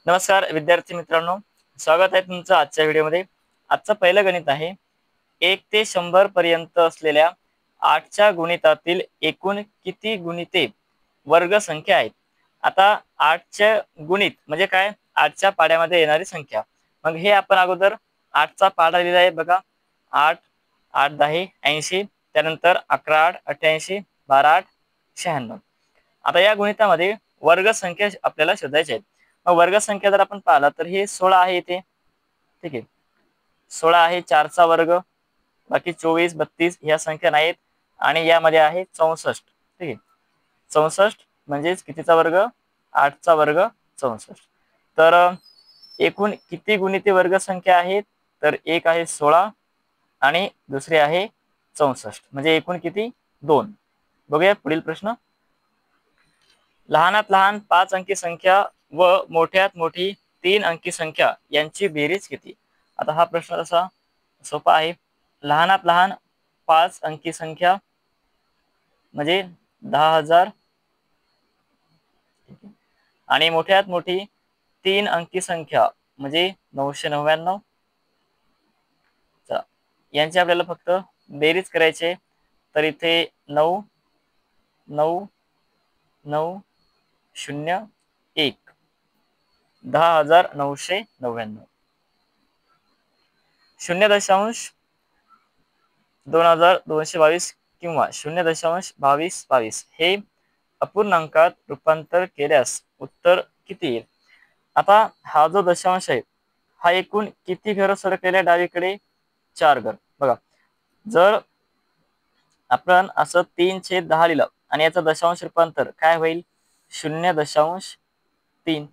नमस्कार विद्यार्थी मित्रांनो, स्वागत आहे तुमचं आजच्या व्हिडिओमध्ये। आजचं पहिलं गणित आहे 1 ते 100 पर्यंत असलेल्या 8च्या गुणितातील एकूण किती गुणिते वर्ग संख्या आहेत। आता 8च्या गुणित म्हणजे काय, 8च्या पाड्यामध्ये येणारी संख्या। मग हे आपण अगोदर 8चा पाडा लिहिला आहे बघा। 8 8 10 80, त्यानंतर 11 8 88, 12 8 96। आता या गुणितामध्ये वर्ग संख्या आपल्याला शोधायची आहे। मग वर्ग संख्या जर आपण पाहिला तर हे 16 आहे इथे, ठीक आहे। 16 आहे, 4चा वर्ग, बाकी 24 32 ह्या संख्या नाहीत, आणि यामध्ये आहे 64, ठीक आहे। 64 म्हणजेच कितीचा वर्ग, 8चा वर्ग 64। तर एकूण किती गुणिते वर्ग संख्या आहेत, तर एक आहे 16 आणि दुसरे आहे 64, म्हणजे एकूण किती 2। बघूया पुढील प्रश्न। लहानात लहान 5 अंकी संख्या व मोठ्यात मोठी 3 अंकी संख्या यांची बेरीज किती। आता हा प्रश्न तसा सोपा आहे। लहानात लहान 5 अंकी संख्या म्हणजे 10,000, आणि मोठ्यात मोठी 3 अंकी संख्या म्हणजे 999। यांची आपल्याला फक्त बेरीज करायची, तर इथे 9 9 9 0 1 10,999। 0.2222 किंवा 0.2222 हे अपूर्णांकात रूपांतर केल्यास उत्तर किती येईल। आता हा जो दशांश आहे हा एकूण किती घर सरकलेल्या डावीकडे, 4 घर। बघा, जर आपण असं 3/10 लिहिलं आणि याचं दशांश रूपांतर काय होईल, 0.3।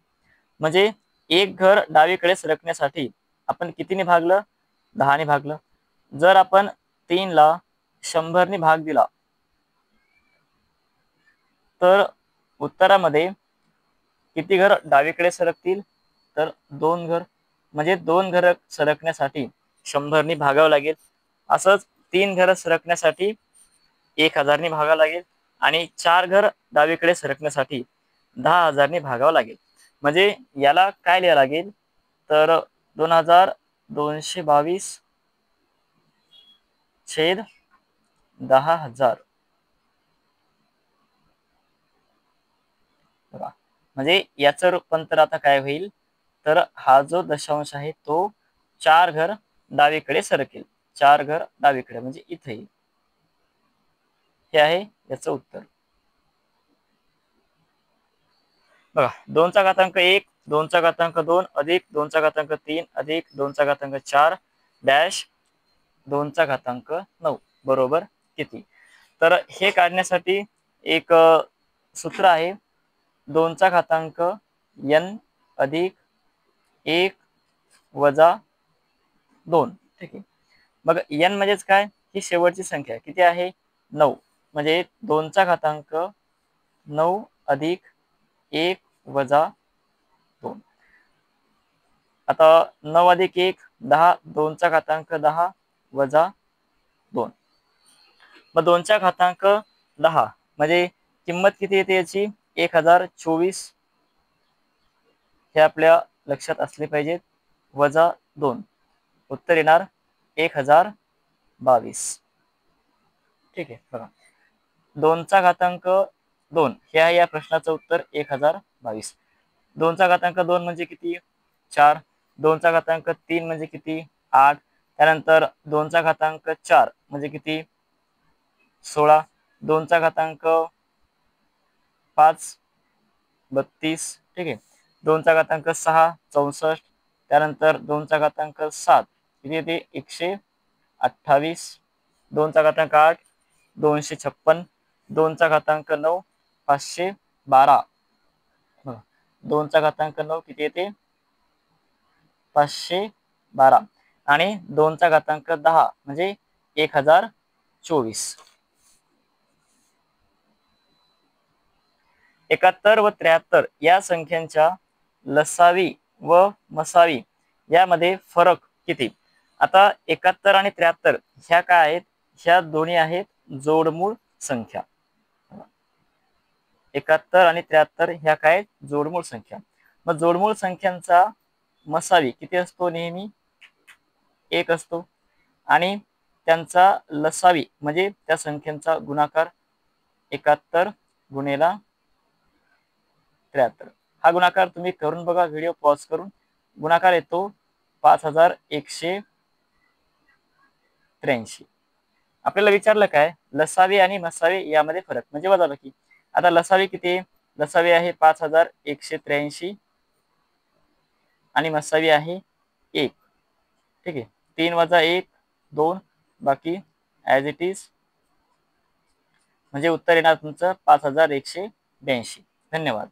म्हणजे एक घर डावीकडे सरकण्यासाठी आपण कितीने भागलं, 10 भागलं। जर आपण 3 ला 100 भाग दिला तर उत्तरामध्ये किती घर डावीकडे सरकतील, तर 2 घर। म्हणजे 2 घर सरकण्यासाठी 100 भागावं लागेल। असंच 3 घर सरकण्यासाठी 1000 भागावं लागेल, आणि 4 घर डावीकडे सरकण्यासाठी 10,000 भागावं लागेल। म्हणजे याला काय लिहावं लागेल, तर 2222 छेद 10,000। म्हणजे याचं रूपांतर आता काय होईल, तर हा जो दशांश आहे तो 4 घर डावीकडे सरकेल। 4 घर डावीकडे म्हणजे इथे येईल। हे आहे याचं उत्तर। बघा, 2चा घातांक 1 2चा घातांक 2 अधिक 2चा घातांक 3 अधिक 2चा घातांक 4 डॅश 2चा घातांक 9 बरोबर किती। तर हे काढण्यासाठी एक सूत्र आहे, 2चा घातांक n अधिक 1 वजा 2, ठीक आहे। मग n म्हणजेच काय, ही शेवटची संख्या किती आहे, 9। म्हणजे 2चा घातांक 9 अधिक 1 वजा 2। आता 9 अधिक 1 10, 2चा घातांक 10 वजा 2। मग 2चा घातांक 10 म्हणजे किंमत किती येते याची, 1024। हे आपल्या लक्षात असले पाहिजे, वजा 2, उत्तर येणार 1022, ठीक आहे। बघा, 2चा घातांक 2 हे आहे या प्रश्नाचं उत्तर 1022। 2चा घातांक 2 म्हणजे किती, 4। 2चा घातांक 3 म्हणजे किती, 8। त्यानंतर 2चा घातांक 4 म्हणजे किती, 16। 2चा घातांक 5 32, ठीक आहे। 2चा घातांक 6 64। त्यानंतर 2चा घातांक 7 किती येते, 128। 2चा घातांक 8 256। 2चा घातांक 9 512। 2चा घातांक 9 किती येते, 512। आणि 2चा घातांक 10 म्हणजे 1024। 71 व 73 या संख्यांच्या लसावी व मसावी यामध्ये फरक किती। आता 71 आणि 73 ह्या काय आहेत, ह्या दोन्ही आहेत जोडमूळ संख्या। 71 आणि 73 ह्या काय, जोडमूळ संख्या। मग जोडमूळ संख्यांचा मसावी किती असतो? नेहमी 1 असतो. आणि त्यांचा लसावी म्हणजे त्या संख्यांचा गुणाकार 71 गुणेला 73. हा गुणाकार तुम्ही करून बघा, व्हिडिओ पॉज करून. गुणाकार येतो 5183. आपल्याला विचारलं काय? लसावी आणि मसावी यामध्ये फरक म्हणजे वजाबाकी. आता लसावी किती आहे? लसावी आहे 5183 आणि मसावी आहे 1. ठीक आहे. 3 वजा 1 2, बाकी ॲज इट इज, म्हणजे उत्तर येणार तुमचं 5182. धन्यवाद.